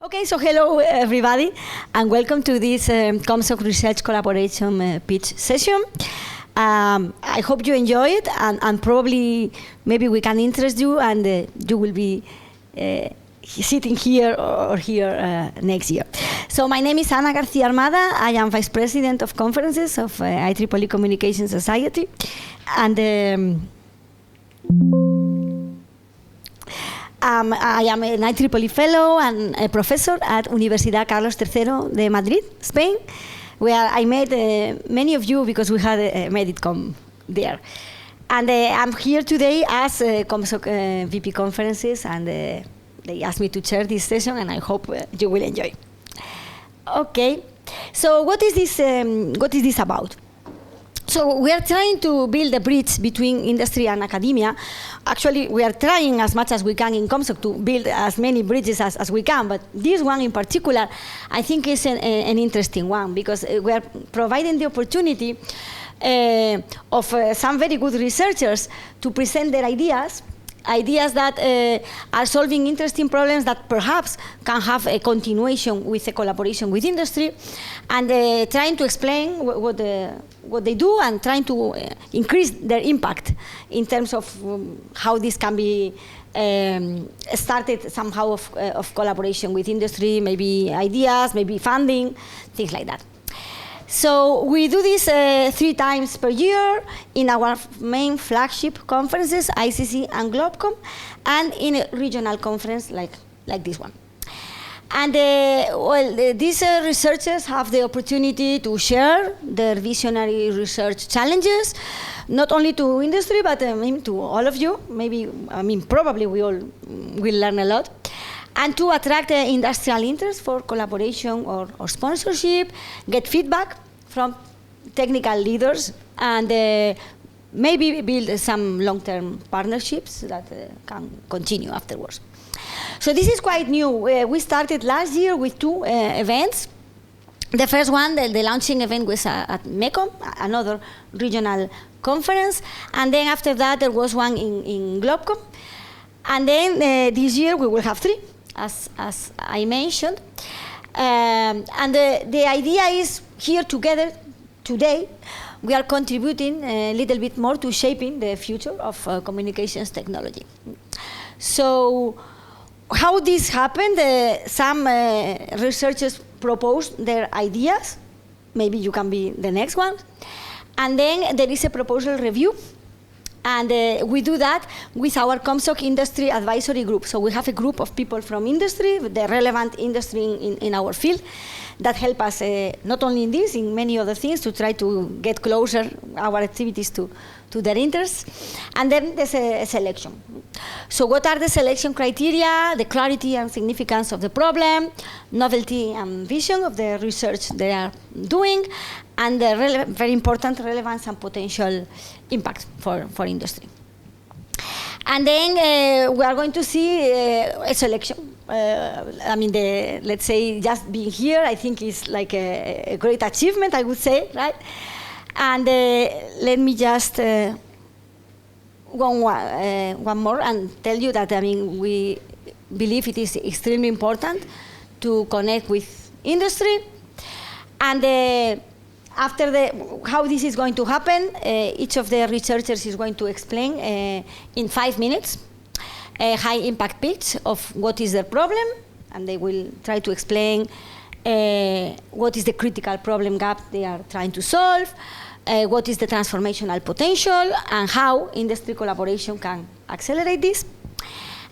Okay, so hello everybody, and welcome to this ComSoc Research Collaboration pitch session. I hope you enjoy it, and probably maybe we can interest you, and you will be sitting here or here next year. So my name is Ana García Armada. I am Vice President of Conferences of IEEE Communication Society, and I am an IEEE Fellow and a professor at Universidad Carlos III de Madrid, Spain, where I met many of you because we had a MEDITCOM there. And I'm here today as ComSoc VP Conferences, and they asked me to chair this session, and I hope you will enjoy. Okay, so what is this about? So we are trying to build a bridge between industry and academia. Actually, we are trying as much as we can in ComSoc to build as many bridges as we can, but this one in particular, I think is an interesting one, because we are providing the opportunity of some very good researchers to present their ideas that are solving interesting problems that perhaps can have a continuation with a collaboration with industry, and trying to explain what they do and trying to increase their impact in terms of how this can be started somehow of collaboration with industry, maybe ideas, maybe funding, things like that. So we do this 3 times per year in our main flagship conferences, ICC and GlobeCom, and in a regional conference like this one. And these researchers have the opportunity to share their visionary research challenges, not only to industry, but to all of you. Probably we all will learn a lot. And to attract industrial interest for collaboration or sponsorship, get feedback from technical leaders, and maybe build some long-term partnerships that can continue afterwards. So this is quite new. We started last year with 2 events. The first one, the launching event, was at MEDITCOM, another regional conference, and then after that there was one in GlobeCom. And then this year we will have 3. As I mentioned. And the idea is here together today, we are contributing a little bit more to shaping the future of communications technology. So how this happened, some researchers proposed their ideas. Maybe you can be the next one. And then there is a proposal review. And we do that with our ComSoc Industry Advisory Group. So we have a group of people from industry, the relevant industry in our field, that help us not only in this, in many other things, to try to get closer our activities to their interests. And then there's a selection. So what are the selection criteria? The clarity and significance of the problem, novelty and vision of the research they are doing, and the very important relevance and potential impact for industry. And then we are going to see a selection. Let's say just being here, I think is like a great achievement, I would say, right? And let me just one more and tell you that we believe it is extremely important to connect with industry. And after how this is going to happen, each of the researchers is going to explain in 5 minutes a high impact pitch of what is their problem, and they will try to explain what is the critical problem gap they are trying to solve, what is the transformational potential, and how industry collaboration can accelerate this.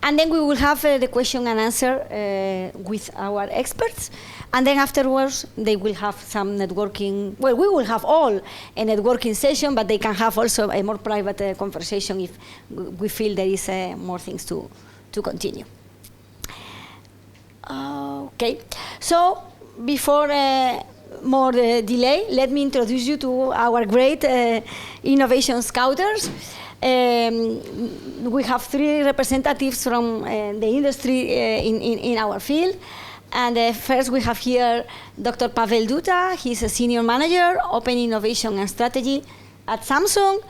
And then we will have the question and answer with our experts. And then afterwards, they will have some networking. Well, we will have all a networking session, but they can have also a more private conversation if we feel there is more things to continue. Okay, so before more delay, let me introduce you to our great innovation scouters. We have 3 representatives from the industry in our field. And first we have here Dr. Pavel Duta. He's a senior manager, open innovation and strategy at Samsung.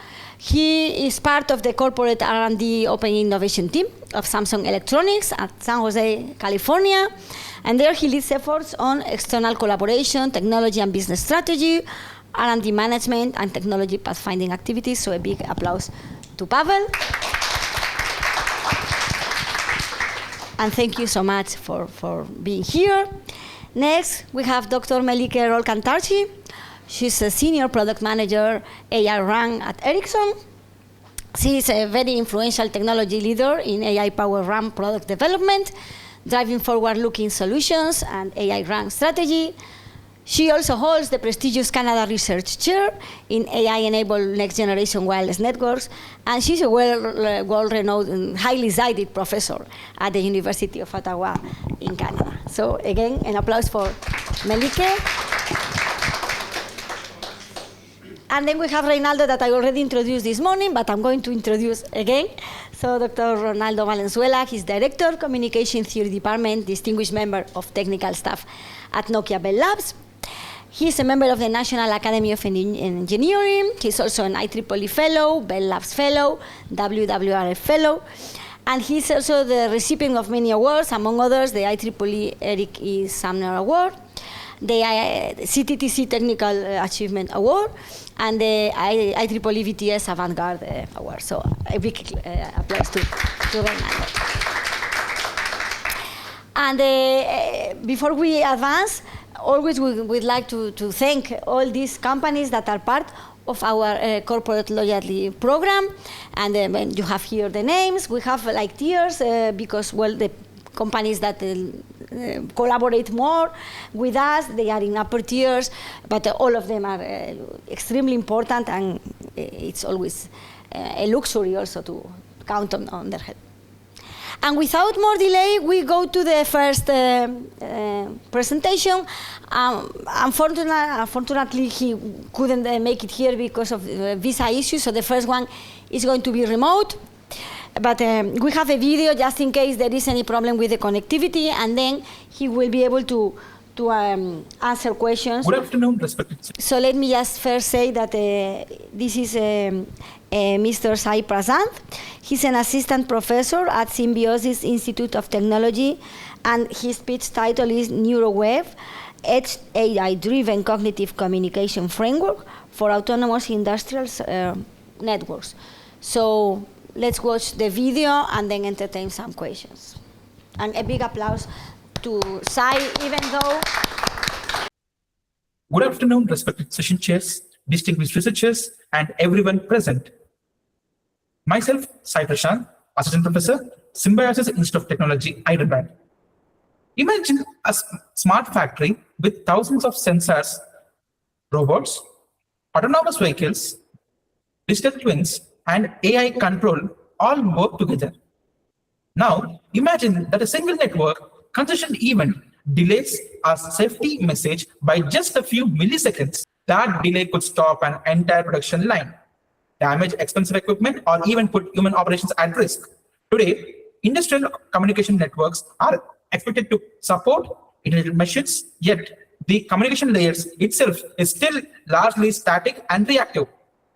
He is part of the corporate R&D open innovation team of Samsung Electronics at San Jose, California. And there he leads efforts on external collaboration, technology and business strategy, R&D management, and technology pathfinding activities. So a big applause to Pavel. And thank you so much for being here. Next, we have Dr. Melike Rolkantarci. She's a senior product manager, AI RAM at Ericsson. She is a very influential technology leader in AI-powered RAM product development, driving forward-looking solutions and AI RAM strategy. She also holds the prestigious Canada Research Chair in AI-enabled next-generation wireless networks, and she's a well-renowned and highly cited professor at the University of Ottawa in Canada. So again, an applause for Melike. And then we have Reinaldo that I already introduced this morning, but I'm going to introduce again. So Dr. Ronaldo Valenzuela, he's Director, Communication Theory Department, Distinguished Member of Technical Staff at Nokia Bell Labs. He's a member of the National Academy of Engineering. He's also an IEEE Fellow, Bell Labs Fellow, WWRF Fellow. And he's also the recipient of many awards, among others, the IEEE Eric E. Sumner Award, the CTTC Technical Achievement Award, and the IEEE VTS Avant-Garde Award. So a big applause to Ronaldo. And before we advance, always we'd like to thank all these companies that are part of our corporate loyalty program. And when you have here the names, we have like tiers because, well, the companies that collaborate more with us, they are in upper tiers, but all of them are extremely important, and it's always a luxury also to count on their help. And without more delay, we go to the first presentation. Unfortunately, he couldn't make it here because of visa issues, so the first one is going to be remote. But we have a video just in case there is any problem with the connectivity, and then he will be able to answer questions. Good afternoon, respected. So let me just first say that this is Mr. Sai Prasad. He's an assistant professor at Symbiosis Institute of Technology, and his speech title is NeuroWave, Edge AI-driven cognitive communication framework for autonomous industrial networks. So let's watch the video and then entertain some questions. And a big applause to Sai, even though... Good afternoon, respected session chairs, distinguished researchers, and everyone present. Myself, Sai Prashant, Assistant Professor, Symbiosis Institute of Technology, Hyderabad. Imagine a smart factory with thousands of sensors, robots, autonomous vehicles, digital twins, and AI control all work together. Now, imagine that a single network congestion event delays a safety message by just a few milliseconds. That delay could stop an entire production line, damage expensive equipment, or even put human operations at risk. Today, industrial communication networks are expected to support intelligent machines, yet the communication layers itself is still largely static and reactive.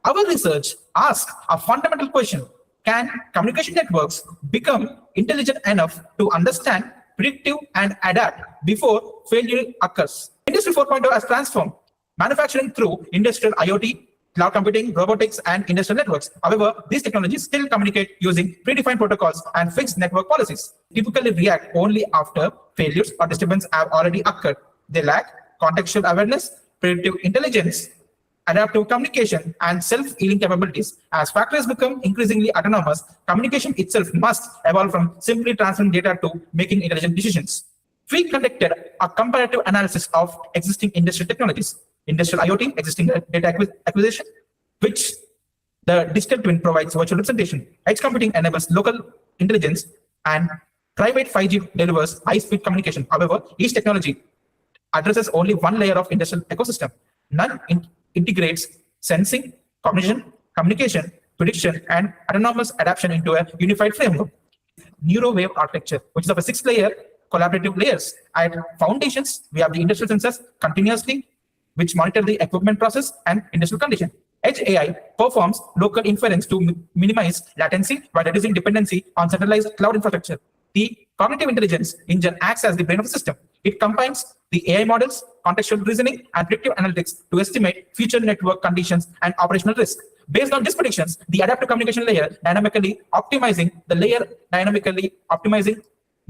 Our research asks a fundamental question: can communication networks become intelligent enough to understand, predictive, and adapt before failure occurs? Industry 4.0 has transformed manufacturing through industrial IoT, cloud computing, robotics, and industrial networks. However, these technologies still communicate using predefined protocols and fixed network policies, typically react only after failures or disturbances have already occurred. They lack contextual awareness, predictive intelligence, adaptive communication, and self-healing capabilities. As factories become increasingly autonomous, communication itself must evolve from simply transferring data to making intelligent decisions. We conducted a comparative analysis of existing industrial technologies. Industrial IoT, existing data acquisition, which the digital twin provides virtual representation. Edge computing enables local intelligence, and private 5G delivers high-speed communication. However, each technology addresses only one layer of industrial ecosystem. None integrates sensing, cognition, communication, prediction, and autonomous adaptation into a unified framework. NeuroWave architecture, which is of a 6-layer collaborative layers. At foundations, we have the industrial sensors continuously, which monitor the equipment process and industrial condition. Edge AI performs local inference to minimize latency by reducing dependency on centralized cloud infrastructure. The cognitive intelligence engine acts as the brain of the system. It combines the AI models, contextual reasoning, and predictive analytics to estimate future network conditions and operational risk. Based on these predictions, the adaptive communication layer dynamically optimizing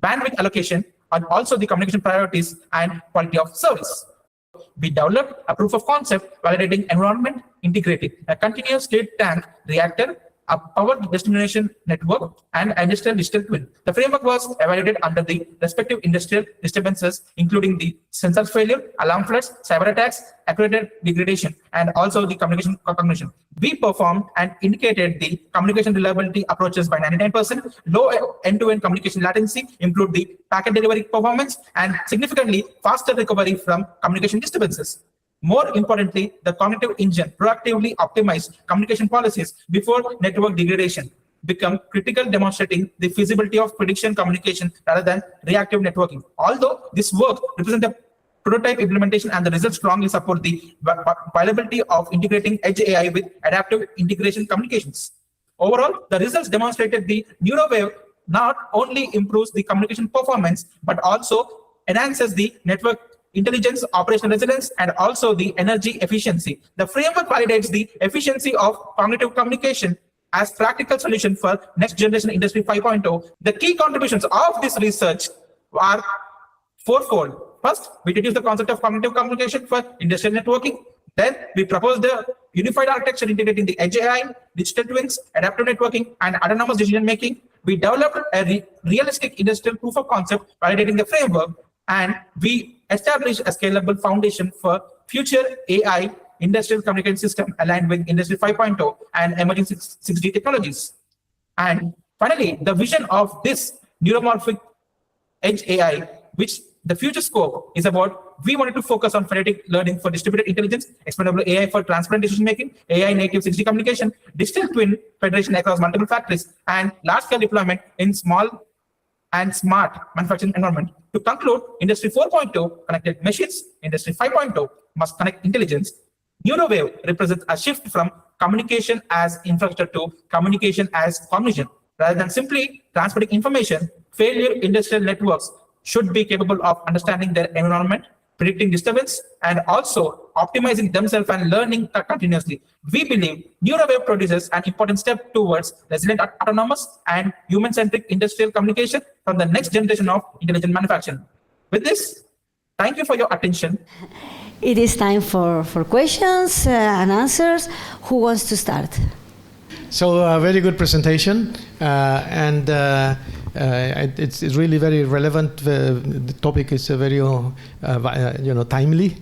bandwidth allocation and also the communication priorities and quality of service. We developed a proof of concept validating environment, integrating a continuous state tank reactor, a power destination network, and industrial digital twin. The framework was evaluated under the respective industrial disturbances, including the sensor failure, alarm floods, cyber attacks, accredited degradation, and also the communication cognition. We performed and indicated the communication reliability approaches by 99%, low end-to-end communication latency, improved the packet delivery performance, and significantly faster recovery from communication disturbances. More importantly, the cognitive engine proactively optimized communication policies before network degradation become critical, demonstrating the feasibility of prediction communication rather than reactive networking. Although this work represents a prototype implementation and the results strongly support the viability of integrating edge AI with adaptive integration communications. Overall, the results demonstrated the NeuroWave not only improves the communication performance, but also enhances the network intelligence, operational resilience, and also the energy efficiency. The framework validates the efficiency of cognitive communication as practical solution for next generation Industry 5.0. The key contributions of this research are fourfold. First, we introduced the concept of cognitive communication for industrial networking. Then we proposed the unified architecture integrating the edge AI, digital twins, adaptive networking, and autonomous decision making. We developed a realistic industrial proof of concept validating the framework, and we establish a scalable foundation for future AI industrial communication system aligned with Industry 5.0 and emerging 6G technologies. And finally, the vision of this neuromorphic edge AI, which the future scope is about, we wanted to focus on phonetic learning for distributed intelligence, expandable AI for transparent decision-making, AI native 6G communication, digital twin federation across multiple factories, and large-scale deployment in small and smart manufacturing environment. To conclude, Industry 4.0 connected machines, Industry 5.0 must connect intelligence. NeuroWave represents a shift from communication as infrastructure to communication as cognition. Rather than simply transmitting information, failure industrial networks should be capable of understanding their environment, predicting disturbance, and also optimizing themselves and learning continuously. We believe NeuroWave produces an important step towards resilient, autonomous, and human-centric industrial communication from the next generation of intelligent manufacturing. With this, thank you for your attention. It is time for questions and answers. Who wants to start? So a very good presentation, and it's really very relevant. The topic is very timely.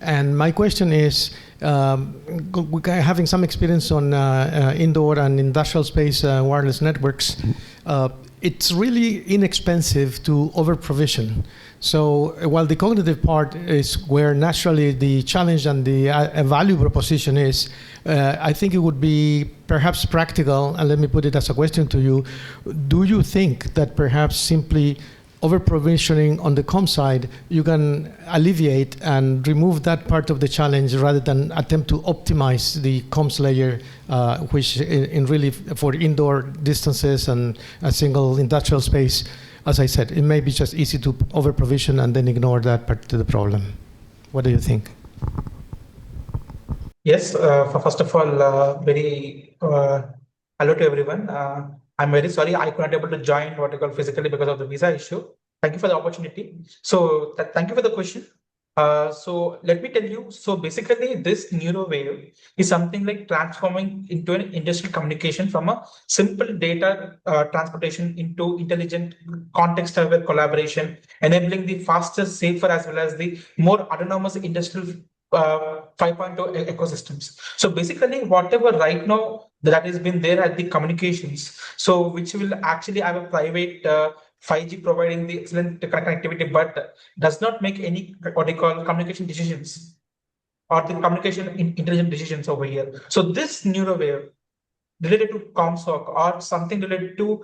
And my question is, having some experience on indoor and industrial space wireless networks, it's really inexpensive to over-provision. So while the cognitive part is where naturally the challenge and the value proposition is, I think it would be perhaps practical, and let me put it as a question to you, do you think that perhaps simply over-provisioning on the COM side, you can alleviate and remove that part of the challenge rather than attempt to optimize the comms layer, which in really for indoor distances and a single industrial space, as I said, it may be just easy to over-provision and then ignore that part of the problem. What do you think? Yes, first of all, very hello to everyone. I'm very sorry I couldn't able to join what I call physically because of the visa issue. Thank you for the opportunity. So thank you for the question. So let me tell you, so basically this NeuroWave is something like transforming into an industrial communication from a simple data transportation into intelligent context-aware collaboration, enabling the faster, safer, as well as the more autonomous industrial 5.0 ecosystems. So basically whatever right now that has been there at the communications, so which will actually have a private 5G providing the excellent connectivity, but does not make any what they call communication decisions or the communication intelligent decisions over here. So this NeuroWave related to ComSoc or something related to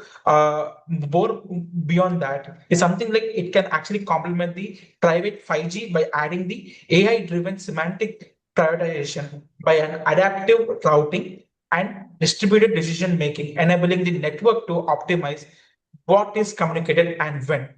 more beyond that is something like it can actually complement the private 5G by adding the AI-driven semantic prioritization by an adaptive routing and distributed decision making, enabling the network to optimize what is communicated and when.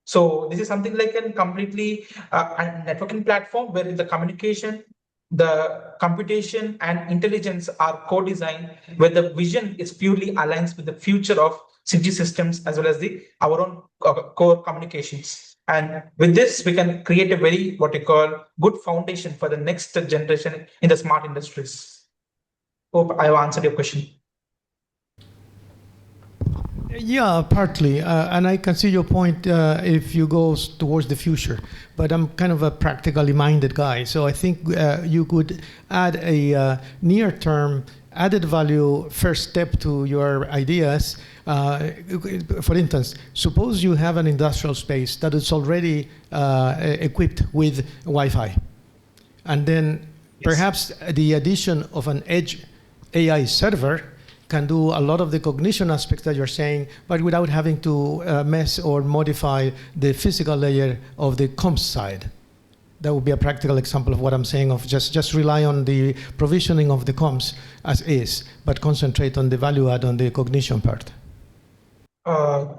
So this is something like a completely a networking platform where the communication, the computation and intelligence are co-designed, where the vision is purely aligns with the future of city systems as well as our own core communications. And with this, we can create a very what you call good foundation for the next generation in the smart industries. Hope I have answered your question. Yeah, partly, and I can see your point if you go towards the future. But I'm kind of a practically minded guy, so I think you could add a near-term added value first step to your ideas. For instance, suppose you have an industrial space that is already equipped with Wi-Fi, and then perhaps the addition of an edge AI server can do a lot of the cognition aspects that you're saying, but without having to mess or modify the physical layer of the comms side. That would be a practical example of what I'm saying, of just rely on the provisioning of the comms as is, but concentrate on the value add on the cognition part.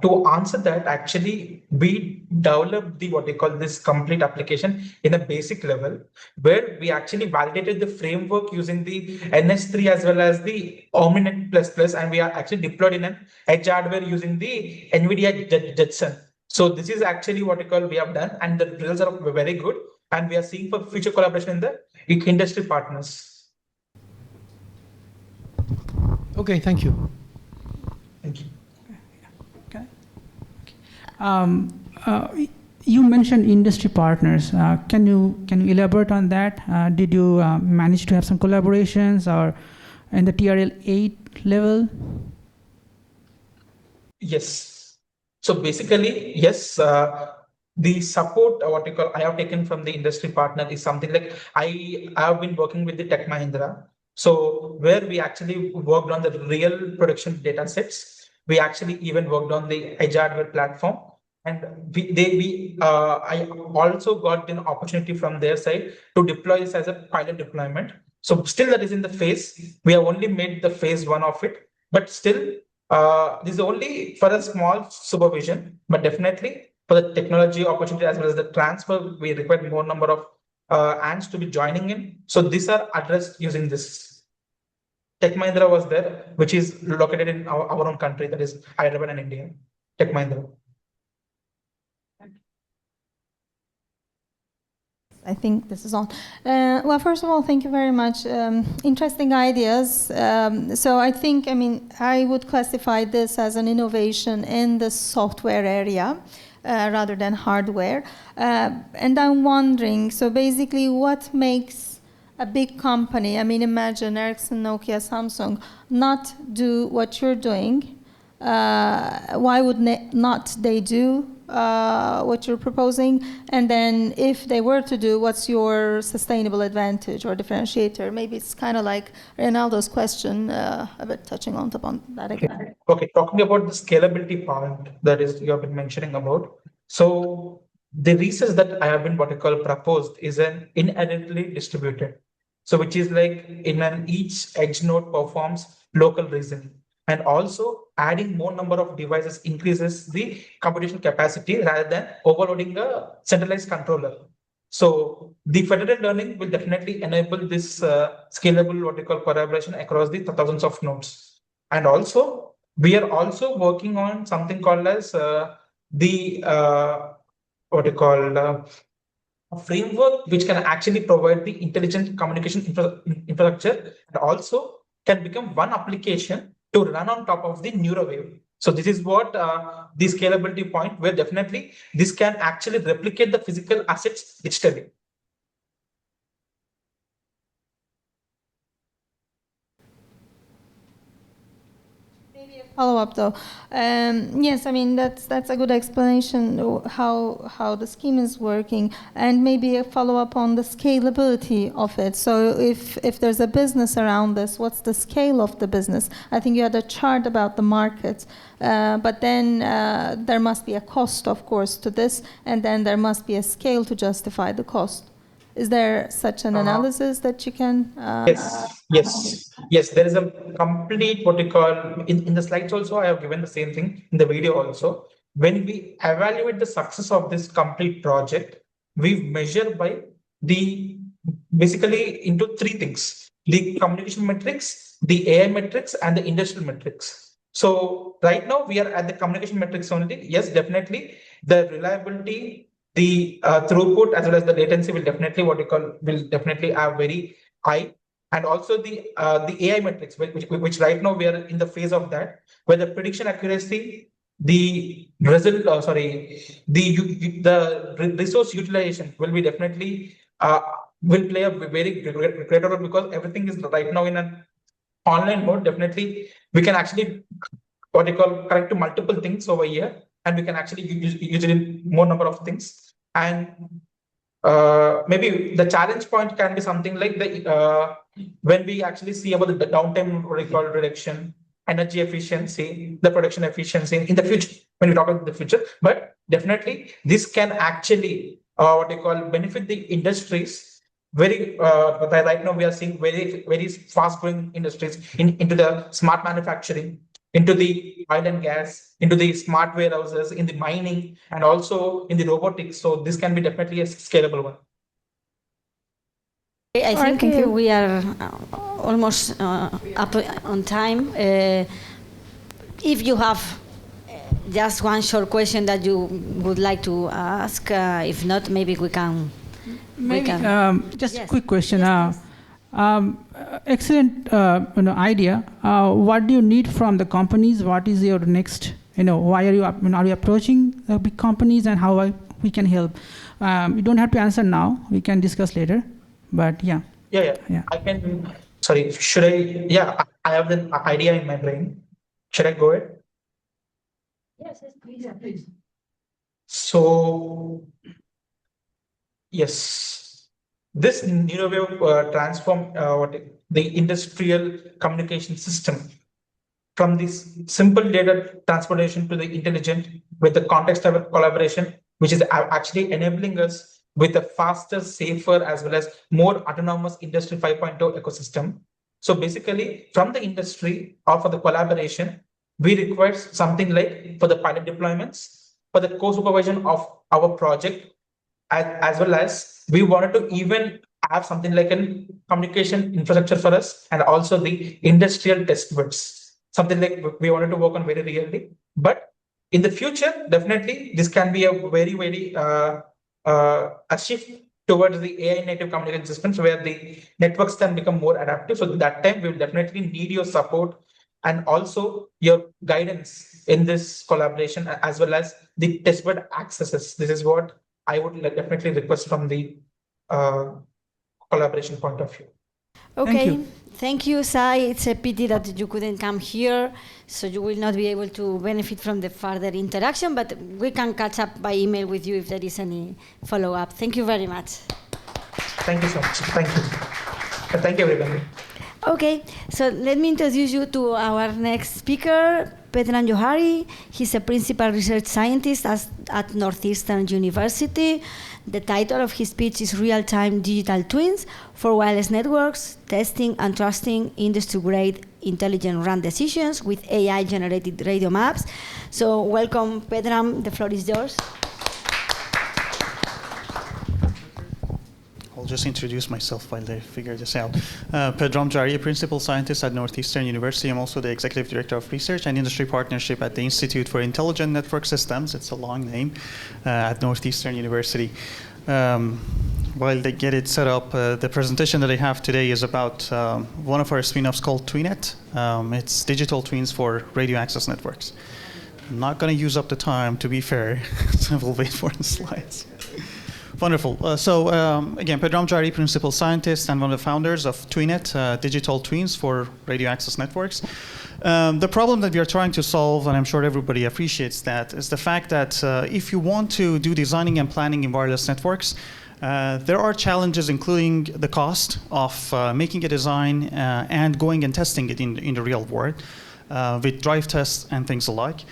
To answer that, actually, we developed what they call this complete application in a basic level, where we actually validated the framework using the NS3 as well as the Omninet++, and we are actually deployed in an edge hardware using the NVIDIA Jetson. So this is actually what we have done, and the results are very good, and we are seeing for future collaboration in the industry partners. Okay, thank you. Thank you. You mentioned industry partners. Can you elaborate on that? Did you manage to have some collaborations or in the TRL 8 level? Yes. So basically, yes. The support, I have taken from the industry partner is something like I have been working with the Tech Mahindra. So where we actually worked on the real production data sets. We actually even worked on the edge hardware platform, and I also got an opportunity from their side to deploy this as a pilot deployment. So still that is in the phase. We have only made the phase 1 of it, but still this is only for a small supervision. But definitely for the technology opportunity as well as the transfer, we require more number of hands to be joining in. So these are addressed using this. Tech Mahindra was there, which is located in our own country, that is Hyderabad and India. Tech Mahindra. I think this is on. Well, first of all, thank you very much. Interesting ideas. So I think, I would classify this as an innovation in the software area rather than hardware. And I'm wondering, so basically what makes a big company, imagine Ericsson, Nokia, Samsung, not do what you're doing? Why would not they do what you're proposing? And then if they were to do, what's your sustainable advantage or differentiator? Maybe it's kind of like Ronaldo's question, a bit touching on that again. Okay, talking about the scalability part that is you have been mentioning about. So the research that I have been proposed is an inherently distributed. So which is like each edge node performs local reasoning. And also adding more number of devices increases the computation capacity rather than overloading a centralized controller. So the federated learning will definitely enable this scalable collaboration across the thousands of nodes. And also we are also working on something called as a framework which can actually provide the intelligent communication infrastructure, and also can become one application to run on top of the NeuroWave. So this is what the scalability point, where definitely this can actually replicate the physical assets digitally. Follow up though. Yes, that's a good explanation how the scheme is working, and maybe a follow up on the scalability of it. So if there's a business around this, what's the scale of the business? I think you had a chart about the market, but then there must be a cost, of course, to this, and then there must be a scale to justify the cost. Is there such an analysis that you can? Yes. There is a complete in the slides also. I have given the same thing in the video also. when we evaluate the success of this complete project, we measure by basically into three things: the communication metrics, the AI metrics, and the industrial metrics. So right now we are at the communication metrics only. Yes, definitely the reliability, the throughput, as well as the latency will definitely have very high. And also the AI metrics, which right now we are in the phase of that, where the prediction accuracy, the result, the resource utilization will be definitely will play a very great role, because everything is right now in an online mode. Definitely, we can actually connect to multiple things over here, and we can actually use it in more number of things. And maybe the challenge point can be something like the when we actually see about the downtime reduction, energy efficiency, the production efficiency in the future, when we talk about the future. But definitely this can actually benefit the industries very right now. We are seeing very fast growing industries into the smart manufacturing, into the oil and gas, into the smart warehouses, in the mining, and also in the robotics. So this can be definitely a scalable one. I think thank you. we are almost up on time. If you have just one short question that you would like to ask, if not, maybe we can. Maybe just Yes. a quick question. Yes, Excellent idea. What do you need from the companies? What is your next? Why are you approaching big companies, and how we can help? You don't have to answer now. We can discuss later. But yeah. Yeah. I can. Sorry, should I? Yeah, I have the idea in my brain. Should I go ahead? Yes, please. So, yes, this NeuroWave transform the industrial communication system from this simple data transportation to the intelligent with the context of collaboration, which is actually enabling us with a faster, safer, as well as more autonomous Industry 5.0 ecosystem. So basically, from the industry or for the collaboration, we require something like for the pilot deployments, for the co-supervision of our project, as well as we wanted to even have something like a communication infrastructure for us, and also the industrial test beds, something like we wanted to work on very really. But in the future, definitely this can be a very a shift towards the AI native communication systems, where the networks can become more adaptive. So that time we will definitely need your support and also your guidance in this collaboration, as well as the testbed accesses. This is what I would definitely request from the collaboration point of view. Okay, thank you, Sai. It's a pity that you couldn't come here, so you will not be able to benefit from the further interaction, but we can catch up by email with you if there is any follow-up. Thank you very much. Thank you so much. Thank you. Thank you, everybody. Okay, so let me introduce you to our next speaker, Pedram Johari. He's a principal research scientist at Northeastern University. The title of his speech is Real-Time Digital Twins for Wireless Networks, Testing and Trusting Industry-Grade Intelligent RAN Decisions with AI-Generated Radio Maps. So welcome, Pedram. The floor is yours. I'll just introduce myself while they figure this out. Pedram Johari, a principal scientist at Northeastern University. I'm also the executive director of research and industry partnership at the Institute for Intelligent Network Systems. It's a long name, at Northeastern University. While they get it set up, the presentation that I have today is about one of our spin-offs called TWINET. It's digital twins for radio access networks. I'm not going to use up the time, to be fair, so we'll wait for the slides. Wonderful. Again, Pedram Johari, principal scientist and one of the founders of TWINET, digital twins for radio access networks. The problem that we are trying to solve, and I'm sure everybody appreciates that, is the fact that if you want to do designing and planning in wireless networks, there are challenges, including the cost of making a design and going and testing it in the real world with drive tests and things alike.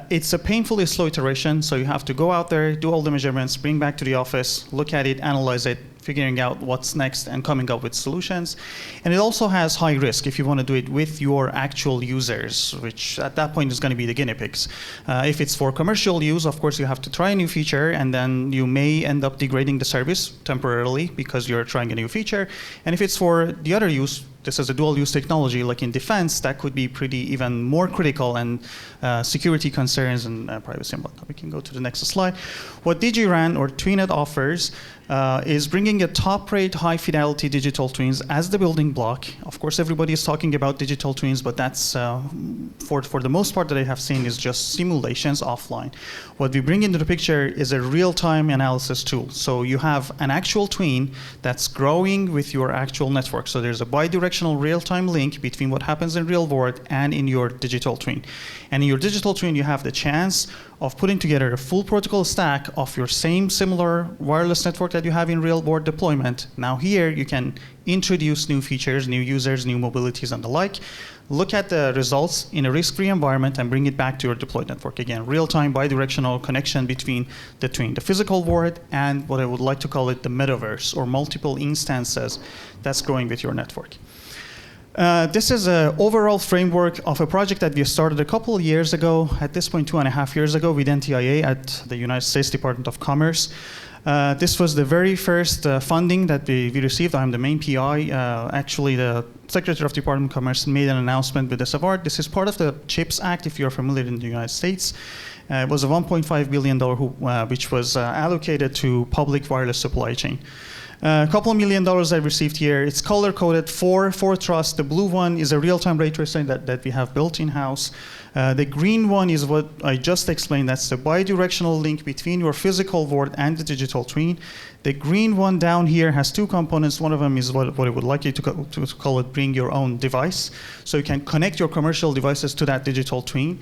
It's a painfully slow iteration, so you have to go out there, do all the measurements, bring back to the office, look at it, analyze it, figuring out what's next and coming up with solutions. And it also has high risk if you want to do it with your actual users, which at that point is going to be the guinea pigs. If it's for commercial use, of course, you have to try a new feature, and then you may end up degrading the service temporarily because you're trying a new feature. And if it's for the other use, this is a dual-use technology, like in defense, that could be pretty even more critical, and security concerns and privacy and whatnot. We can go to the next slide. What DigiRAN or TwinNet offers is bringing a top-rate, high-fidelity digital twins as the building block. Of course, everybody is talking about digital twins, but that's, for the most part that I have seen, is just simulations offline. What we bring into the picture is a real-time analysis tool. So you have an actual twin that's growing with your actual network. So there's a bidirectional real-time link between what happens in real world and in your digital twin. And in your digital twin, you have the chance of putting together a full protocol stack of your same similar wireless network that you have in real world deployment. Now here, you can introduce new features, new users, new mobilities, and the like. Look at the results in a risk-free environment and bring it back to your deployed network. Again, real-time bidirectional connection between the physical world and what I would like to call it the metaverse, or multiple instances that's growing with your network. This is an overall framework of a project that we started a couple of years ago, at this point 2.5 years ago, with NTIA at the United States Department of Commerce. This was the very first funding that we received. I'm the main PI. Actually, the Secretary of Department of Commerce made an announcement with this award. This is part of the CHIPS Act, if you're familiar in the United States. It was a $1.5 billion which was allocated to public wireless supply chain. A couple of $1 million I received here. It's color-coded for trust. The blue one is a real-time ray tracing that we have built in-house. The green one is what I just explained. That's the bidirectional link between your physical world and the digital twin. The green one down here has two components. One of them is what I would like you to call it, bring your own device. So you can connect your commercial devices to that digital twin.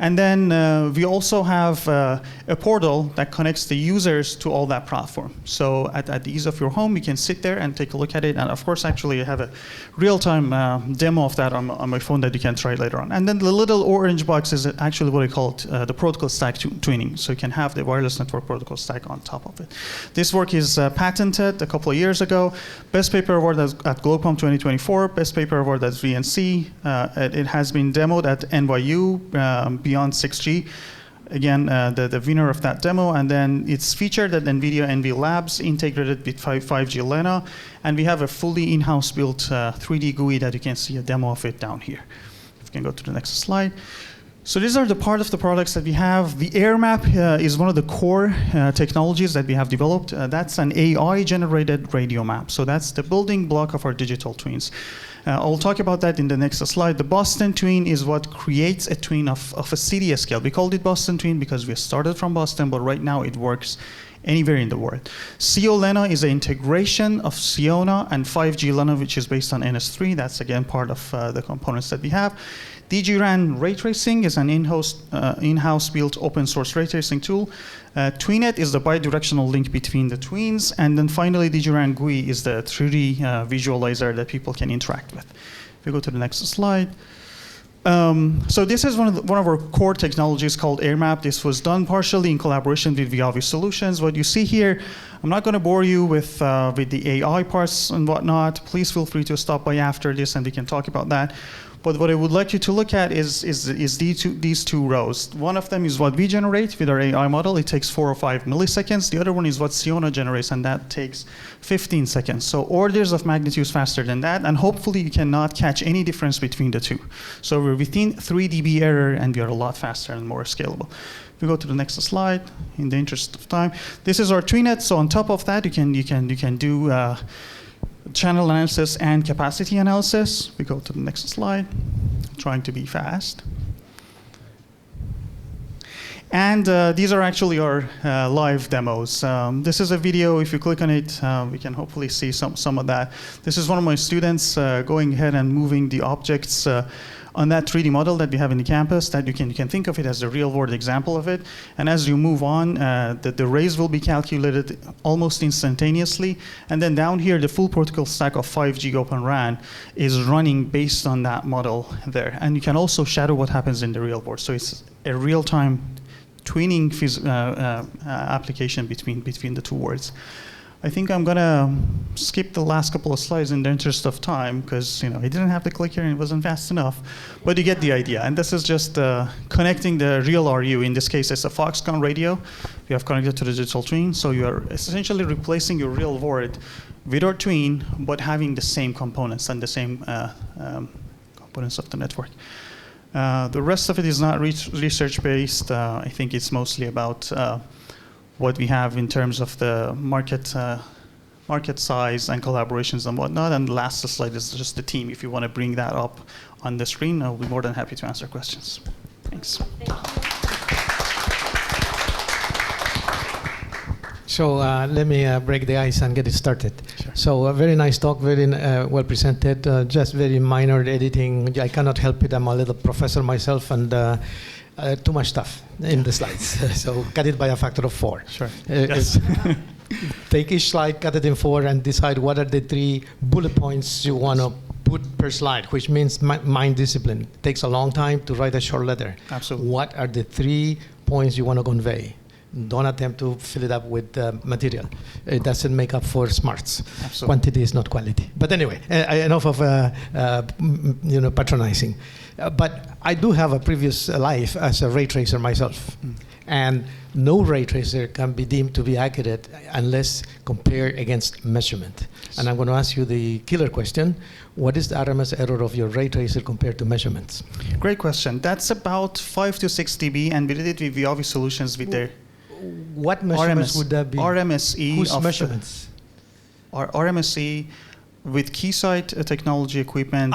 And then we also have a portal that connects the users to all that platform. So at the ease of your home, you can sit there and take a look at it. And of course, actually, I have a real-time demo of that on my phone that you can try later on. And then the little orange box is actually what I call it, the protocol stack twinning. So you can have the wireless network protocol stack on top of it. This work is patented a couple of years ago. Best paper award at GlobeCom 2024. Best paper award at VNC. It has been demoed at NYU. Beyond 6G, again, the winner of that demo, and then it's featured at NVIDIA NV Labs, integrated with 5G LENA, and we have a fully in-house built 3D GUI that you can see a demo of it down here. If you can go to the next slide. So these are the part of the products that we have. The AirMap is one of the core technologies that we have developed. That's an AI-generated radio map. So that's the building block of our digital twins. I'll talk about that in the next slide. The Boston Twin is what creates a twin of a city scale. We called it Boston Twin because we started from Boston, but right now it works anywhere in the world. CO LENA is an integration of Siona and 5G LENA, which is based on NS3. That's, again, part of the components that we have. DigiRAN ray tracing is an in-house built open source ray tracing tool. TwinNet is the bidirectional link between the twins. And then finally, DigiRAN GUI is the 3D visualizer that people can interact with. If we go to the next slide. So this is one of our core technologies called AirMap. This was done partially in collaboration with Viavi Solutions. What you see here, I'm not going to bore you with the AI parts and whatnot. Please feel free to stop by after this and we can talk about that. But what I would like you to look at is these two rows. One of them is what we generate with our AI model. It takes 4 or 5 milliseconds. The other one is what Siona generates, and that takes 15 seconds. So orders of magnitudes faster than that, and hopefully you cannot catch any difference between the two. So we're within 3 dB error, and we are a lot faster and more scalable. If we go to the next slide, in the interest of time. This is our TwinNet. So on top of that, you can do channel analysis and capacity analysis. We go to the next slide. I'm trying to be fast. And these are actually our live demos. This is a video. If you click on it, we can hopefully see some of that. This is one of my students going ahead and moving the objects on that 3D model that we have in the campus, that you can think of it as a real-world example of it. And as you move on, the rays will be calculated almost instantaneously. And then down here, the full protocol stack of 5G Open RAN is running based on that model there. And you can also shadow what happens in the real world. So it's a real-time twinning application between the two worlds. I think I'm gonna skip the last couple of slides in the interest of time, because I didn't have the clicker and it wasn't fast enough. But you get the idea. And this is just connecting the real RU. In this case, it's a Foxconn radio. You have connected to the digital twin, so you are essentially replacing your real world with our twin, but having the same components and the same components of the network. The rest of it is not research-based. I think it's mostly about what we have in terms of the market size and collaborations and whatnot. And the last slide is just the team. If you want to bring that up on the screen, I'll be more than happy to answer questions. Thanks. Thank you. So let me break the ice and get it started. Sure. So a very nice talk, very well presented, just very minor editing. I cannot help it. I'm a little professor myself, and too much stuff in the slides. So cut it by a factor of 4. Sure. Yes. Take each slide, cut it in 4, and decide what are the 3 bullet points you want to put per slide, which means mind discipline. It takes a long time to write a short letter. Absolutely. What are the 3 points you want to convey? Don't attempt to fill it up with material. It doesn't make up for smarts. Absolutely. Quantity is not quality. But anyway, enough of patronizing. But I do have a previous life as a ray tracer myself. And no ray tracer can be deemed to be accurate unless compared against measurement. And I'm going to ask you the killer question. What is the RMS error of your ray tracer compared to measurements? Great question. That's about 5 to 6 dB, and we did it with Viavi solutions with their What measurements would that be? RMSE. Whose measurements? RMSE with Keysight technology equipment.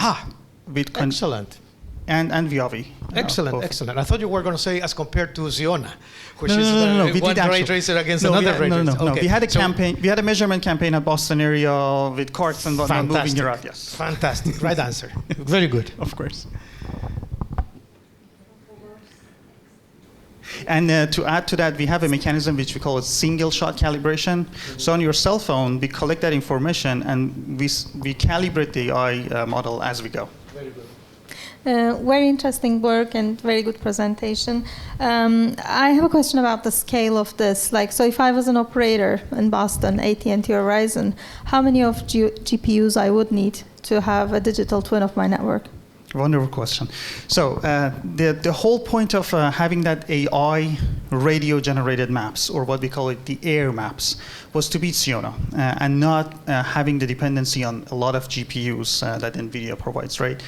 With Excellent. And Viavi. Excellent, both. excellent. I thought you were going to say as compared to Ziona, which No, is no, no, no. We one did ray actually. tracer against No, another ray tracer. No. Okay. We had a So- campaign. We had a measurement campaign at Boston area with carts and whatnot moving Fantastic. around. Yes, Fantastic. Right answer. Very good. of course. And to add to that, we have a mechanism which we call a single shot calibration. So on your cell phone, we collect that information and we calibrate the AI model as we go. Very good. Very interesting work and very good presentation. I have a question about the scale of this. Like, so if I was an operator in Boston, AT&T or Verizon, how many of GPUs I would need to have a digital twin of my network? Wonderful question. So the whole point of having that AI radio-generated maps, or what we call it the AIR maps, was to beat Siona and not having the dependency on a lot of GPUs that NVIDIA provides, right?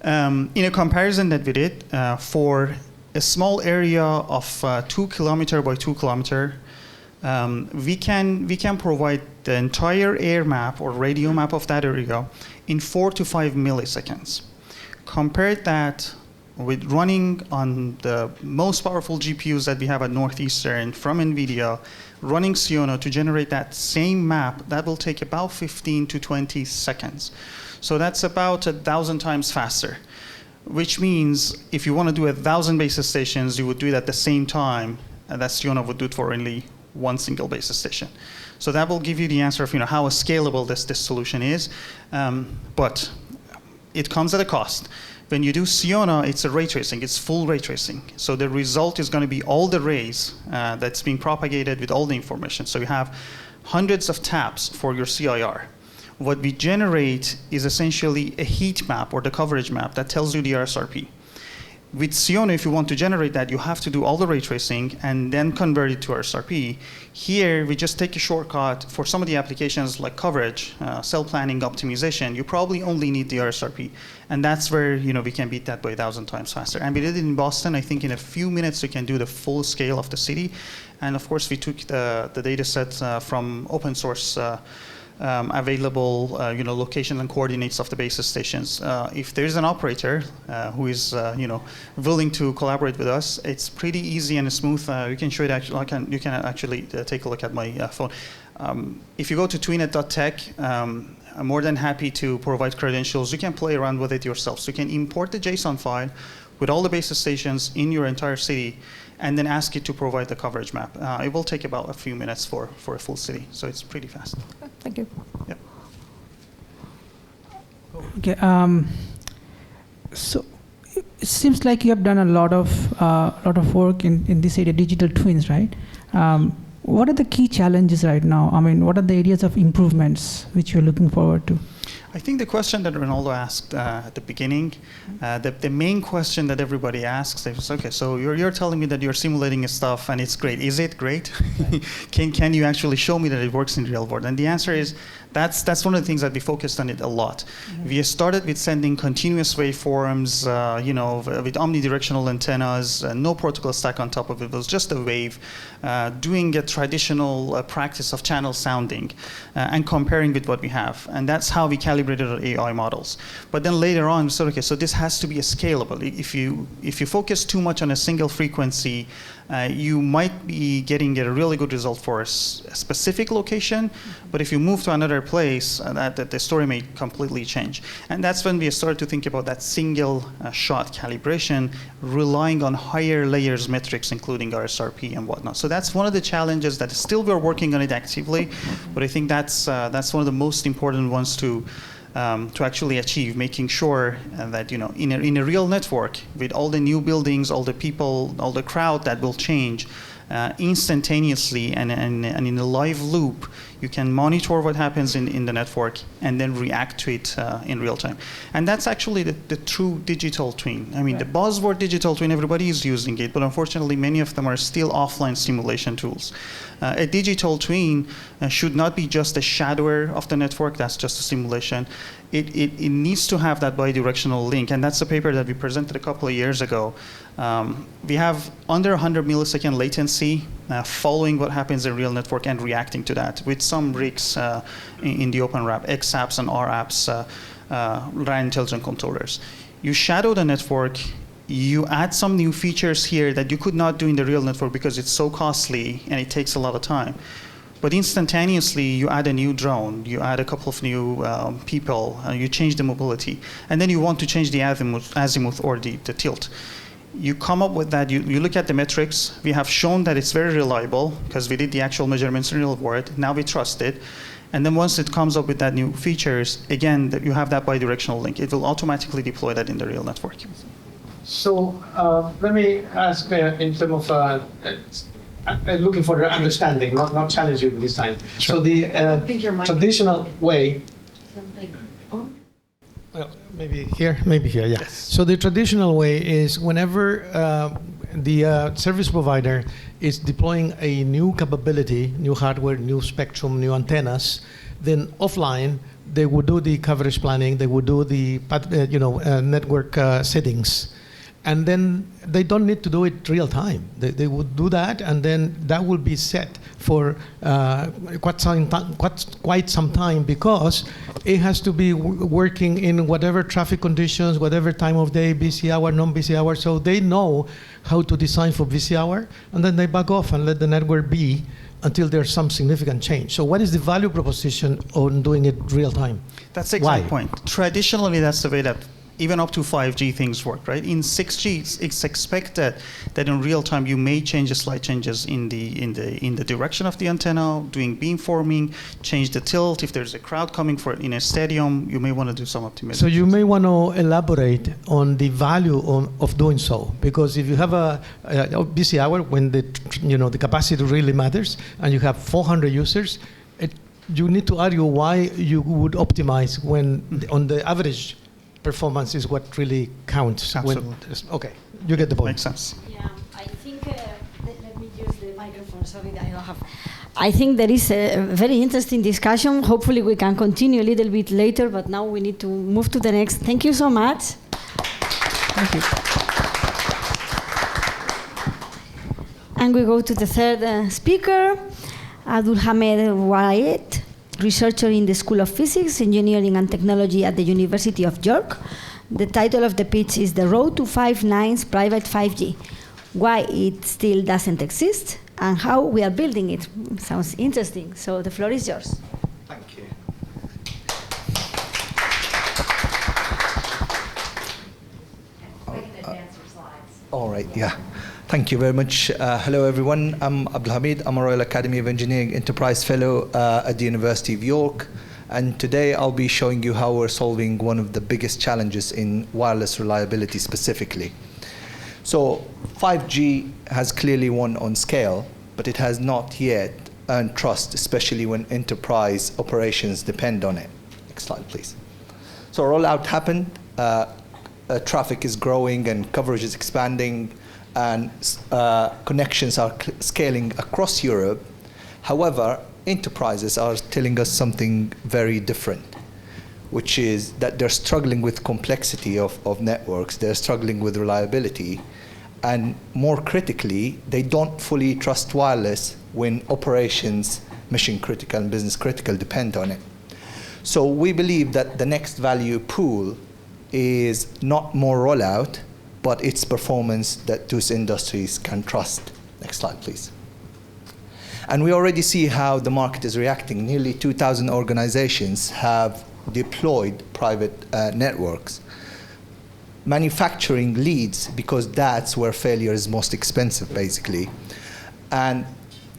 In a comparison that we did, for a small area of 2 kilometer by 2 kilometer, we can provide the entire AIR map or radio map of that area in 4 to 5 milliseconds. Compare that with running on the most powerful GPUs that we have at Northeastern from NVIDIA, running Siona to generate that same map, that will take about 15 to 20 seconds. So that's about 1,000 times faster, which means if you want to do 1,000 basis stations, you would do it at the same time that Siona would do it for only one single basis station. So that will give you the answer of how scalable this solution is. But it comes at a cost. When you do Siona, it's a ray tracing. It's full ray tracing. So the result is going to be all the rays that's being propagated with all the information. So you have hundreds of taps for your CIR. What we generate is essentially a heat map or the coverage map that tells you the RSRP. With Siona, if you want to generate that, you have to do all the ray tracing and then convert it to RSRP. Here, we just take a shortcut. For some of the applications like coverage, cell planning, optimization, you probably only need the RSRP. And that's where we can beat that by 1,000 times faster. And we did it in Boston. I think in a few minutes, we can do the full scale of the city. And of course, we took the data sets from open source available location and coordinates of the basis stations. If there's an operator who is willing to collaborate with us, it's pretty easy and smooth. You can show it actually. You can actually take a look at my phone. If you go to twinet.tech, I'm more than happy to provide credentials. You can play around with it yourself. So you can import the JSON file with all the basis stations in your entire city, and then ask it to provide the coverage map. It will take about a few minutes for a full city, so it's pretty fast. Thank you. Yep. Okay. So it seems like you have done a lot of work in this area, digital twins, right? what are the key challenges right now? I mean, what are the areas of improvements which you're looking forward to? I think the question that Ronaldo asked at the beginning, the main question that everybody asks is, okay, so you're telling me that you're simulating stuff and it's great. Is it great? Can you actually show me that it works in the real world? And the answer is, that's one of the things that we focused on it a lot. Mm-hmm. We started with sending continuous waveforms, with omnidirectional antennas, no protocol stack on top of it. It was just a wave, doing a traditional practice of channel sounding and comparing with what we have. And that's how we calibrated our AI models. But then later on, we said, okay, so this has to be scalable. If you focus too much on a single frequency, you might be getting a really good result for a specific location, but if you move to another place, that the story may completely change. And that's when we started to think about that single shot calibration, relying on higher layers metrics, including RSRP and whatnot. So that's one of the challenges that still we're working on it actively, but I think that's one of the most important ones to actually achieve, making sure that in a real network with all the new buildings, all the people, all the crowd that will change instantaneously and in a live loop, you can monitor what happens in the network and then react to it in real time. And that's actually the true digital twin. I mean, the buzzword digital twin, everybody is using it, but unfortunately many of them are still offline simulation tools. A digital twin should not be just a shadower of the network, that's just a simulation. It needs to have that bidirectional link, and that's a paper that we presented a couple of years ago. We have under 100 millisecond latency following what happens in real network and reacting to that with some rigs in the open RAP, X apps and R apps, RAN intelligent controllers. You shadow the network, you add some new features here that you could not do in the real network because it's so costly and it takes a lot of time. But instantaneously, you add a new drone, you add a couple of new people, you change the mobility, and then you want to change the azimuth or the tilt. You come up with that, you look at the metrics. We have shown that it's very reliable because we did the actual measurements in real world. Now we trust it. And then once it comes up with that new features, again, you have that bidirectional link. It will automatically deploy that in the real network. So let me ask in terms of looking for the understanding, not challenging this time. Sure. So the traditional way. Well, maybe here, yeah. Yes. So the traditional way is whenever the service provider is deploying a new capability, new hardware, new spectrum, new antennas, then offline they would do the coverage planning, they would do the network settings. And then they don't need to do it real time. They would do that, and then that will be set for quite some time because it has to be working in whatever traffic conditions, whatever time of day, busy hour, non-busy hour. So they know how to design for busy hour, and then they back off and let the network be until there's some significant change. So what is the value proposition on doing it real time? That's the exact point. Traditionally, that's the way that even up to 5G things work, right? In 6G, it's expected that in real time you may change the slight changes in the direction of the antenna, doing beamforming, change the tilt. If there's a crowd coming in a stadium, you may want to do some optimization. So you may want to elaborate on the value of doing so, because if you have a busy hour when the capacity really matters, and you have 400 users, you need to argue why you would optimize when on the average performance is what really counts. Absolutely. Okay, you get the point. Makes sense. Yeah, I think, let me use the microphone, sorry that I don't have. I think there is a very interesting discussion. Hopefully we can continue a little bit later, but now we need to move to the next. Thank you so much. Thank you. And we go to the third speaker, Abdul Hamed Wayed, researcher in the School of Physics, Engineering and Technology at the University of York. The title of the pitch is The Road to 5 Nines Private 5G, Why It Still Doesn't Exist, and How We Are Building It. Sounds interesting. So the floor is yours. Thank you. All right, yeah. Thank you very much. Hello, everyone. I'm Abdul Hamid. I'm a Royal Academy of Engineering Enterprise Fellow at the University of York. And today I'll be showing you how we're solving one of the biggest challenges in wireless reliability specifically. So 5G has clearly won on scale, but it has not yet earned trust, especially when enterprise operations depend on it. Next slide, please. So rollout happened, traffic is growing and coverage is expanding, and connections are scaling across Europe. However, enterprises are telling us something very different, which is that they're struggling with complexity of networks, they're struggling with reliability, and more critically, they don't fully trust wireless when operations, mission critical and business critical, depend on it. So we believe that the next value pool is not more rollout, but it's performance that those industries can trust. Next slide, please. And we already see how the market is reacting. Nearly 2,000 organizations have deployed private networks. Manufacturing leads because that's where failure is most expensive, basically. And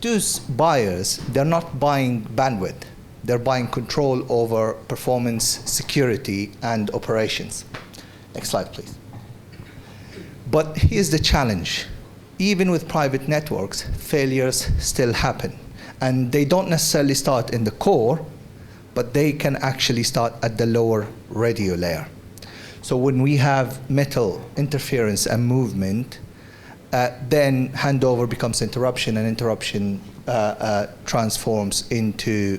those buyers, they're not buying bandwidth. They're buying control over performance, security, and operations. Next slide, please. But here's the challenge. Even with private networks, failures still happen. And they don't necessarily start in the core, but they can actually start at the lower radio layer. So when we have metal interference and movement, then handover becomes interruption, and interruption transforms into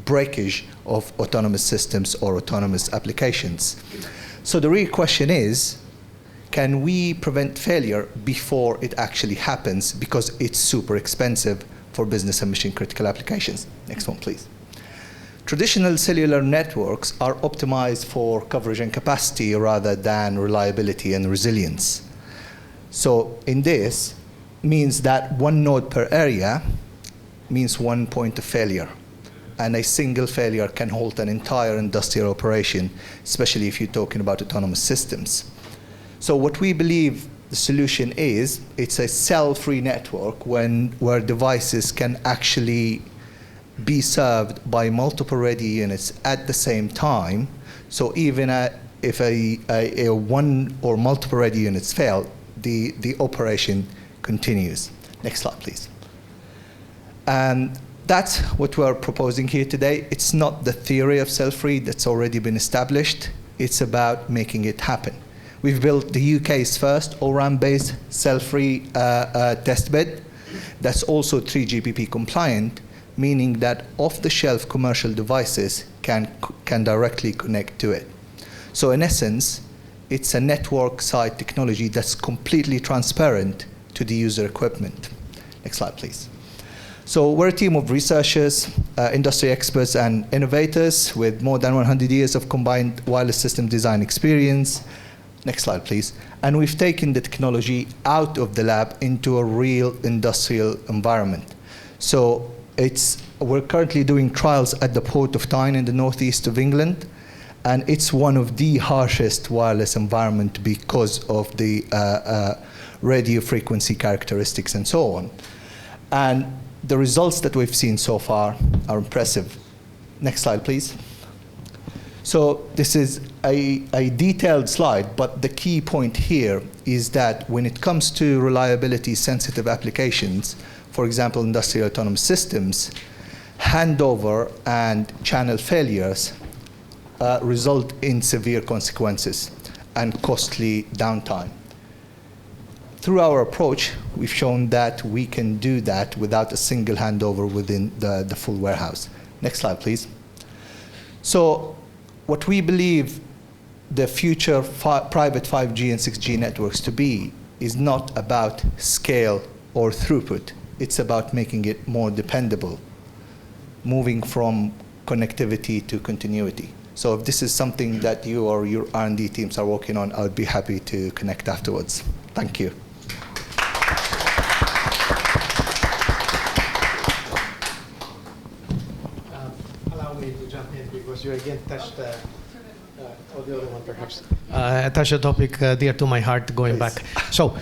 breakage of autonomous systems or autonomous applications. So the real question is, can we prevent failure before it actually happens, because it's super expensive for business and mission critical applications? Next one, please. Traditional cellular networks are optimized for coverage and capacity rather than reliability and resilience. So in this means that one node per area means one point of failure. And a single failure can halt an entire industrial operation, especially if you're talking about autonomous systems. So what we believe the solution is, it's a cell-free network where devices can actually be served by multiple ready units at the same time. So even if a one or multiple ready units fail, the operation continues. Next slide, please. And that's what we're proposing here today. It's not the theory of cell-free that's already been established. It's about making it happen. We've built the UK's first O-RAN-based cell-free testbed that's also 3GPP compliant, meaning that off-the-shelf commercial devices can directly connect to it. So in essence, it's a network-side technology that's completely transparent to the user equipment. Next slide, please. So we're a team of researchers, industry experts, and innovators with more than 100 years of combined wireless system design experience. Next slide, please. And we've taken the technology out of the lab into a real industrial environment. So we're currently doing trials at the Port of Tyne in the northeast of England, and it's one of the harshest wireless environment because of the radio frequency characteristics and so on. And the results that we've seen so far are impressive. Next slide, please. So this is a detailed slide, but the key point here is that when it comes to reliability sensitive applications, for example, industrial autonomous systems, handover and channel failures result in severe consequences and costly downtime. Through our approach, we've shown that we can do that without a single handover within the full warehouse. Next slide, please. So what we believe the future private 5G and 6G networks to be is not about scale or throughput. It's about making it more dependable, moving from connectivity to continuity. So if this is something that you or your R&D teams are working on, I would be happy to connect afterwards. Thank you. Allow me to jump in because you again touched or the other one perhaps. Touched a topic dear to my heart going back. So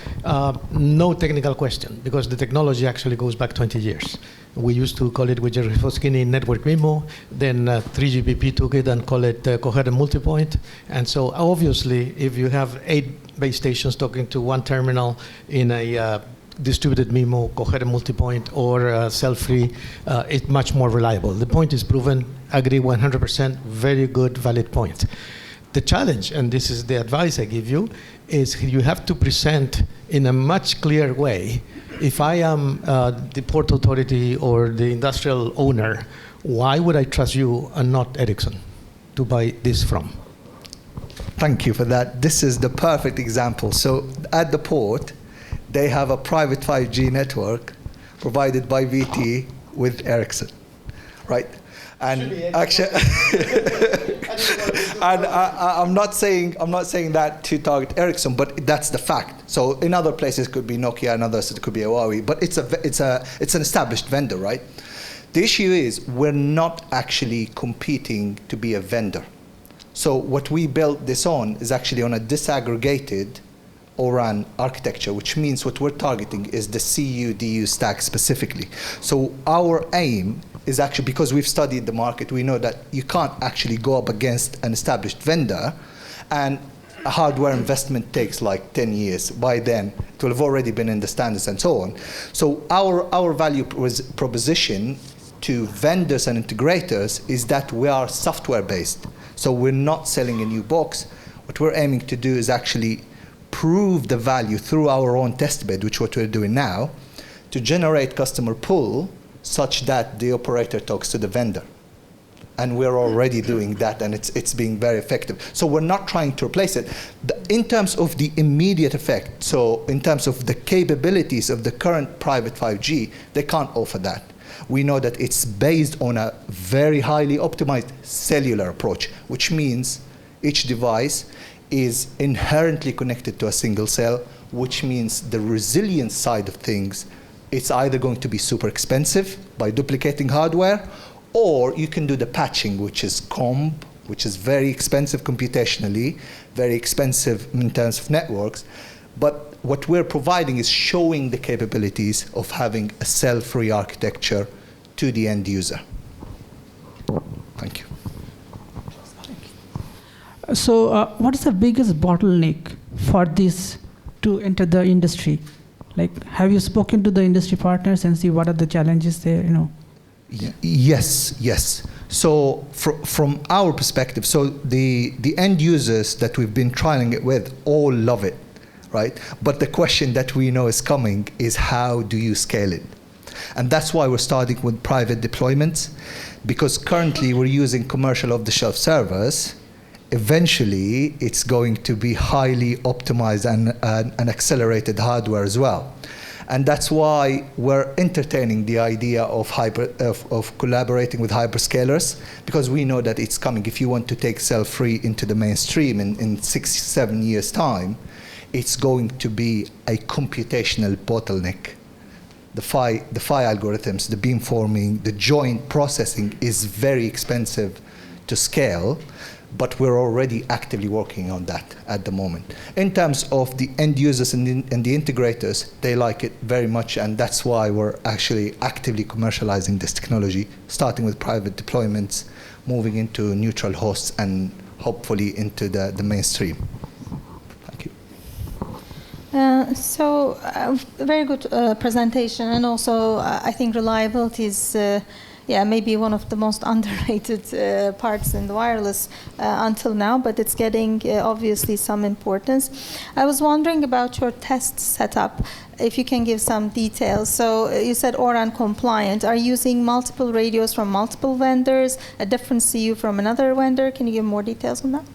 no technical question because the technology actually goes back 20 years. We used to call it with Jerry Foskini network MIMO, then 3GPP took it and call it coherent multipoint. And so obviously if you have 8 base stations talking to one terminal in a distributed MIMO, coherent multipoint, or cell-free, is much more reliable. The point is proven, agree 100%, very good, valid point. The challenge, and this is the advice I give you, is you have to present in a much clearer way. If I am the port authority or the industrial owner, why would I trust you and not Ericsson to buy this from? Thank you for that. This is the perfect example. So at the port, they have a private 5G network provided by VT with Ericsson, right? And actually, and I'm not saying that to target Ericsson, but that's the fact. So in other places it could be Nokia, and others it could be Huawei, but it's an established vendor, right? The issue is we're not actually competing to be a vendor. So what we built this on is actually on a disaggregated O-RAN architecture, which means what we're targeting is the CU-DU stack specifically. So our aim is actually, because we've studied the market, we know that you can't actually go up against an established vendor, and a hardware investment takes like 10 years. By then, it will have already been in the standards and so on. So our value proposition to vendors and integrators is that we are software-based. So we're not selling a new box. What we're aiming to do is actually prove the value through our own test bed, which is what we're doing now, to generate customer pull such that the operator talks to the vendor. And we're already doing that, and it's being very effective. So we're not trying to replace it. In terms of the immediate effect, so in terms of the capabilities of the current private 5G, they can't offer that. We know that it's based on a very highly optimized cellular approach, which means each device is inherently connected to a single cell, which means the resilience side of things, it's either going to be super expensive by duplicating hardware, or you can do the patching, which is COM, which is very expensive computationally, very expensive in terms of networks. But what we're providing is showing the capabilities of having a cell-free architecture to the end user. Thank you. So what is the biggest bottleneck for this to enter the industry? Like, have you spoken to the industry partners and see what are the challenges there, you know? Yes. So from our perspective, so the end users that we've been trialing it with all love it, right? But the question that we know is coming is, how do you scale it? And that's why we're starting with private deployments, because currently we're using commercial off-the-shelf servers. Eventually, it's going to be highly optimized and accelerated hardware as well. And that's why we're entertaining the idea of collaborating with hyperscalers, because we know that it's coming. If you want to take cell-free into the mainstream in 6-7 years' time, it's going to be a computational bottleneck. The PHY algorithms, the beamforming, the joint processing is very expensive to scale, but we're already actively working on that at the moment. In terms of the end users and the integrators, they like it very much, and that's why we're actually actively commercializing this technology, starting with private deployments, moving into neutral hosts, and hopefully into the mainstream. Thank you. Very good presentation, and also I think reliability is maybe one of the most underrated parts in the wireless until now, but it's getting obviously some importance. I was wondering about your test setup, if you can give some details. So you said O-RAN compliant. Are you using multiple radios from multiple vendors, a different CU from another vendor? Can you give more details on that?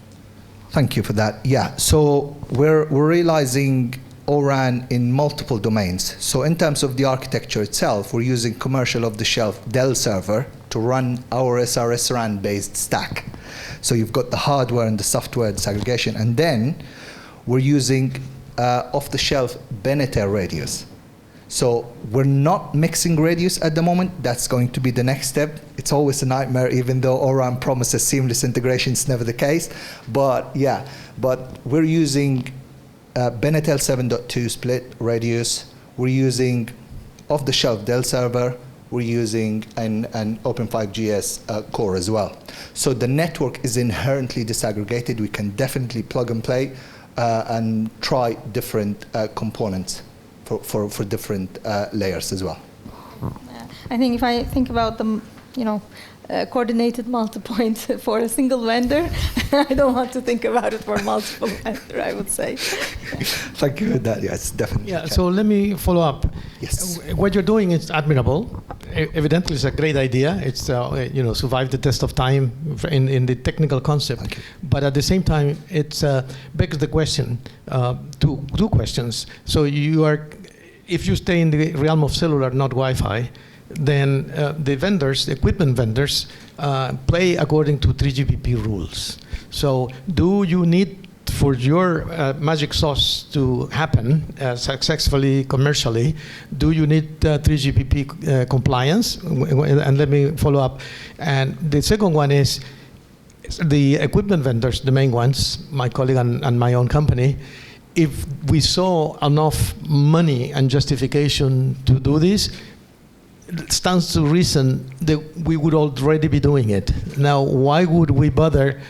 Thank you for that. Yeah, so we're realizing O-RAN in multiple domains. So in terms of the architecture itself, we're using commercial off-the-shelf Dell server to run our SRS RAN-based stack. So you've got the hardware and the software disaggregation, and then we're using off-the-shelf Benetel radios. So we're not mixing radios at the moment. That's going to be the next step. It's always a nightmare, even though O-RAN promises seamless integration. It's never the case. But we're using Benetel 7.2 split radios. We're using off-the-shelf Dell server. We're using an Open5GS core as well. So the network is inherently disaggregated. We can definitely plug and play and try different components for different layers as well. I think if I think about the, coordinated multi-point for a single vendor, I don't want to think about it for multiple vendor, I would say. Thank you for that. Yes, definitely. Yeah, so let me follow up. Yes. What you're doing is admirable. Evidently, it's a great idea. It's survived the test of time in the technical concept. But at the same time, it begs the question, two questions. So if you stay in the realm of cellular, not Wi-Fi, then the vendors, the equipment vendors, play according to 3GPP rules. So do you need, for your magic sauce to happen successfully commercially, do you need 3GPP compliance? And let me follow up. And the second one is the equipment vendors, the main ones, my colleague and my own company. If we saw enough money and justification to do this, it stands to reason that we would already be doing it. Now, why would we bother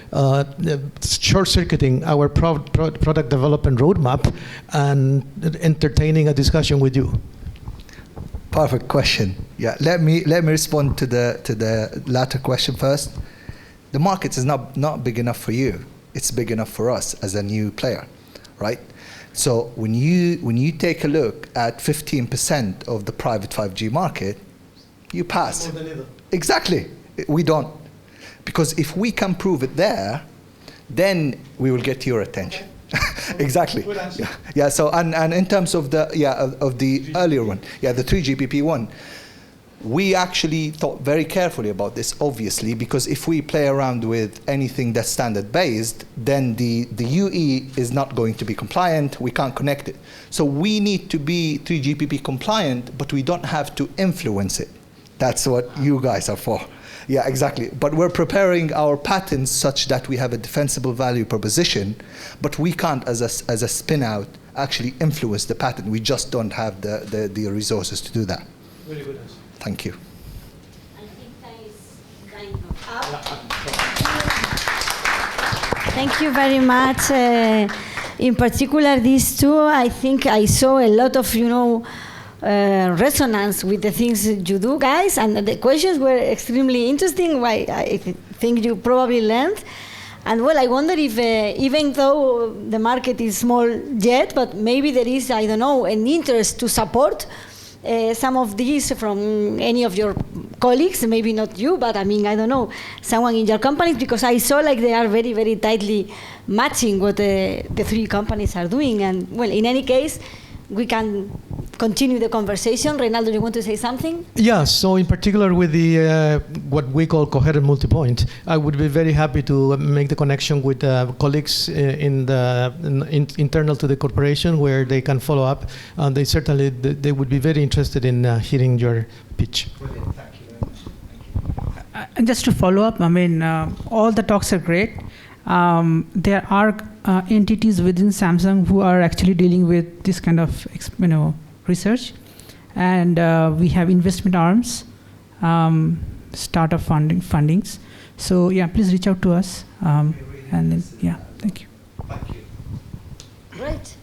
short-circuiting our product development roadmap and entertaining a discussion with you? Perfect question. Yeah, let me respond to the latter question first. The market is not big enough for you. It's big enough for us as a new player, right? So when you take a look at 15% of the private 5G market, you pass. Exactly. We don't. Because if we can prove it there, then we will get your attention. Exactly. Good answer. Yeah. So and in terms of the earlier one, the 3GPP one, we actually thought very carefully about this, obviously, because if we play around with anything that's standard based, then the UE is not going to be compliant. We can't connect it. So we need to be 3GPP compliant, but we don't have to influence it. That's what you guys are for. Yeah, exactly. But we're preparing our patents such that we have a defensible value proposition, but we can't, as a spin-out, actually influence the patent. We just don't have the resources to do that. Very good answer. Thank you. I think time is kind of up. Thank you very much. In particular, these two, I think I saw a lot of, resonance with the things you do, guys, and the questions were extremely interesting. I think you probably learned. And well, I wonder if even though the market is small yet, but maybe there is, I don't know, an interest to support some of these from any of your colleagues, maybe not you, but I don't know, someone in your companies, because I saw like they are very, very tightly matching what the three companies are doing. And well, in any case, we can continue the conversation. Reynaldo, you want to say something? Yeah, so in particular with the what we call coherent multipoint, I would be very happy to make the connection with colleagues internal to the corporation where they can follow up. They certainly they would be very interested in hearing your pitch. Brilliant. Thank you very much. And just to follow up, all the talks are great. There are entities within Samsung who are actually dealing with this kind of research, and we have investment arms, startup fundings. So yeah, please reach out to us, and then thank you. Thank you. Great.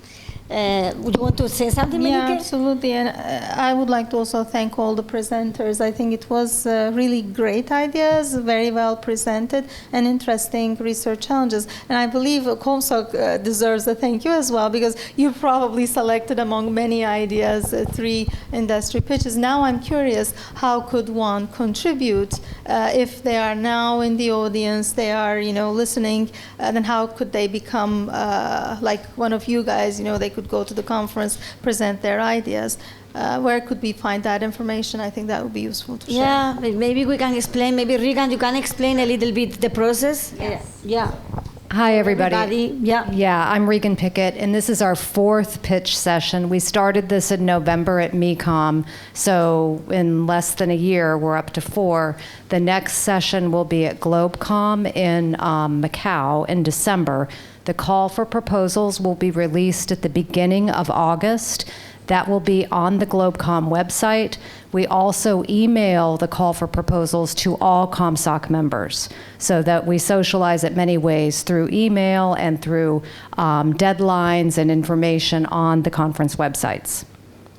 Would you want to say something, Yeah, Melike? absolutely. And I would like to also thank all the presenters. I think it was really great ideas, very well presented, and interesting research challenges. And I believe ComSoc deserves a thank you as well, because you probably selected among many ideas 3 industry pitches. Now I'm curious, how could one contribute if they are now in the audience, they are listening, then how could they become like one of you guys, they could go to the conference, present their ideas. Where could we find that information? I think that would be useful to share. Yeah, maybe we can explain. Maybe Regan, you can explain a little bit the process. Yes. Yeah. Hi, everybody. Yeah. I'm Regan Pickett, and this is our 4th pitch session. We started this in November at MEDITCOM, so in less than a year, we're up to 4. The next session will be at GlobeCom in Macau in December. The call for proposals will be released at the beginning of August. That will be on the GlobeCom website. We also email the call for proposals to all ComSoc members, so that we socialize it many ways through email and through deadlines and information on the conference websites.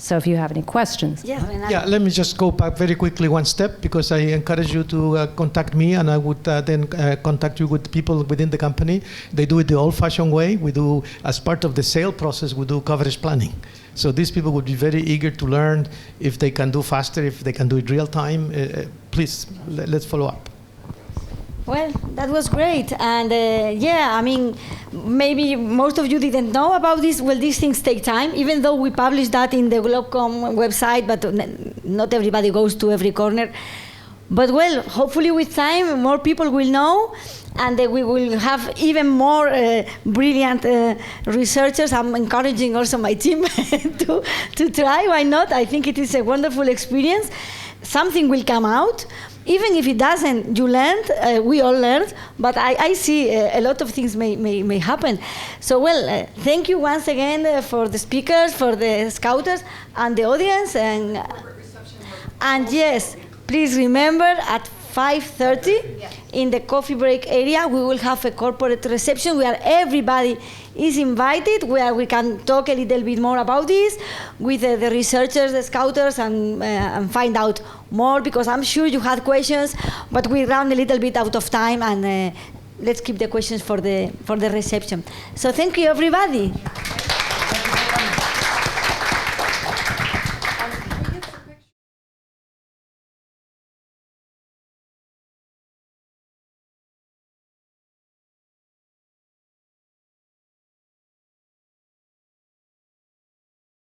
So if you have any questions. Yes, Renato. Yeah, let me just go back very quickly one step, because I encourage you to contact me, and I would then contact you with people within the company. They do it the old-fashioned way. We do, as part of the sale process, we do coverage planning. So these people would be very eager to learn if they can do faster, if they can do it real time. Please, let's follow up. Well, that was great. And yeah, I mean, maybe most of you didn't know about this. Well, these things take time, even though we publish that in the GlobeCom website, but not everybody goes to every corner. But well, hopefully with time, more people will know, and we will have even more brilliant researchers. I'm encouraging also my team to try. Why not? I think it is a wonderful experience. Something will come out. Even if it doesn't, you learned, we all learned, but I see a lot of things may happen. So, well, thank you once again for the speakers, for the scouters, and the audience. And yes, please remember at 5:30 in the coffee break area, we will have a corporate reception where everybody is invited, where we can talk a little bit more about this with the researchers, the scouters, and find out more, because I'm sure you had questions, but we ran a little bit out of time, and let's keep the questions for the reception. So thank you, everybody.